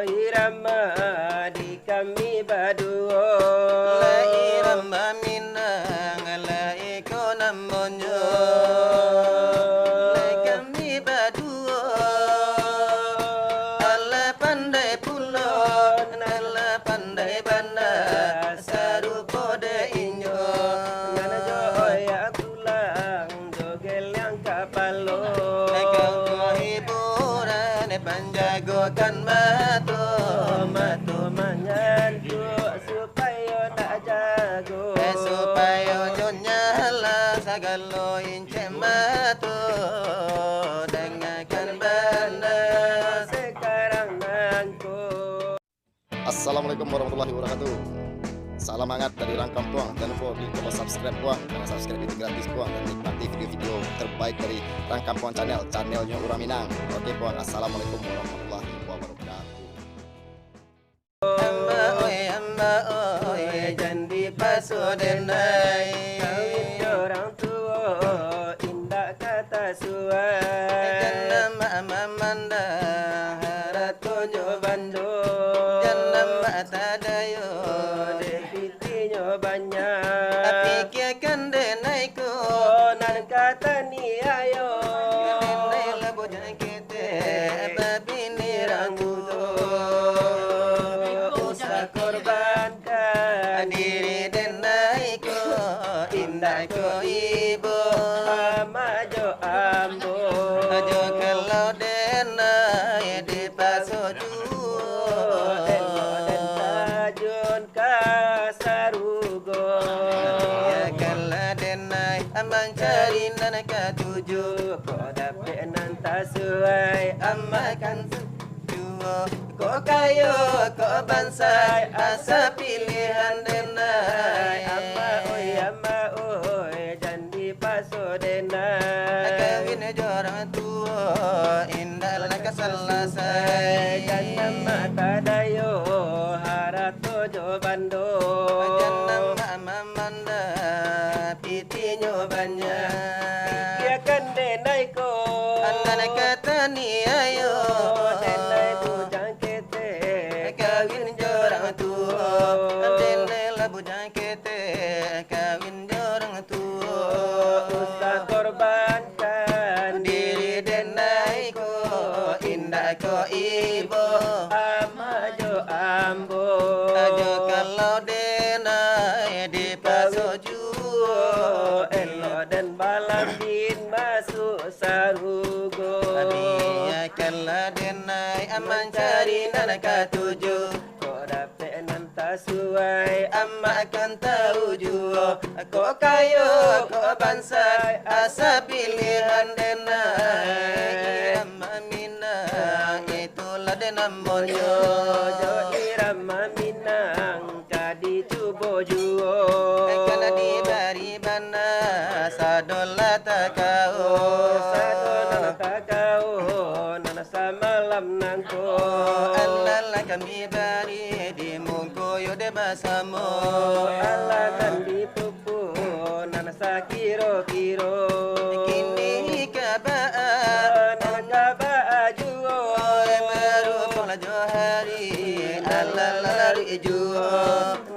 irama di kami baduo la irama minang la ikona monyo la kami baduo ala pandai pulo ala pandai banda sarupo de inyo nana joya pulang jogel yang kapalo panjagokan mato manganku supaya tak jago supaya nyala sagalo ince mato dengarkan banda sekarang nangku. Assalamualaikum warahmatullahi wabarakatuh. Salam hangat dari Rangkampung. Jangan lupa klik tombol subscribe buang, karena subscribe itu gratis buang, dan nikmati video-video terbaik dari Rangkampung channel, channelnya Orang Minang. Oke buang, assalamualaikum warahmatullahi wabarakatuh. Amba oi jandi pasodenai Kawin orang tua indah kata suai jannam mamanda Ratu jo bando jannam tadayo Depitinya banyak tapi kiakan denaiku nan kata ni ayo denai labo jangkete babini rangudo Usah korbankan diri denaiku indah ko ibu Majo ambo ajo kalau denai di pasoju Den tajun kasarugo ya kalau denai amang cari nanaka tuju Kau dapat nanti sesuai amakan juo kok kayo kok bansai asa pilihan denai Ama oi jandi paso denai kawin jorang tua indah laka selesai Jannam mata dayo harato jo bando jannam mamanda pitinyo banyak Dia kan denai ko andana kata ni ayo denai bujang kete kawin jorang tua denai la bujang kete kawin jorang tua Usah korbankan diri denai ko indah ko ibu ama jo ambo ajo kalau denai di pasoju Elo dan balam bin masuk sarugo Abia kalau denai aman cari nanaka tuju Kau dapat nanti suai amma akan tahu jua kok kayo kok bansai asa pilihan denai amma minang itulah denam monyo Jo irama minang jadi cubo juo kena dibari bana sadola takau Sadona kakao nana samalam nangko Allah kami bari di mungkoyo de basamo Allah kan dipupu nana sakiro-kiro kini kabaa nana kaba juo baru pola johari Allah lari juo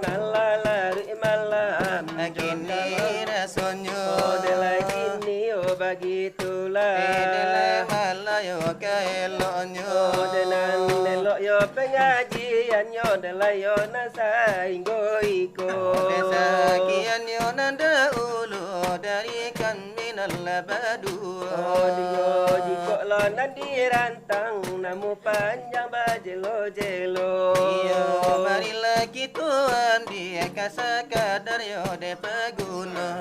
nala lari malam kini rasonyo Delai kini bagitulah edele malayo kaelonyo Denan delok yo pengajian yo delai yo nasa inggo iko desa kian yo nanda ulu dari kan minal labadu Dio jiko lo nandi rantang namu panjang bajelo-jelo iyo marilah kita amdi kasa kadar yo de paguna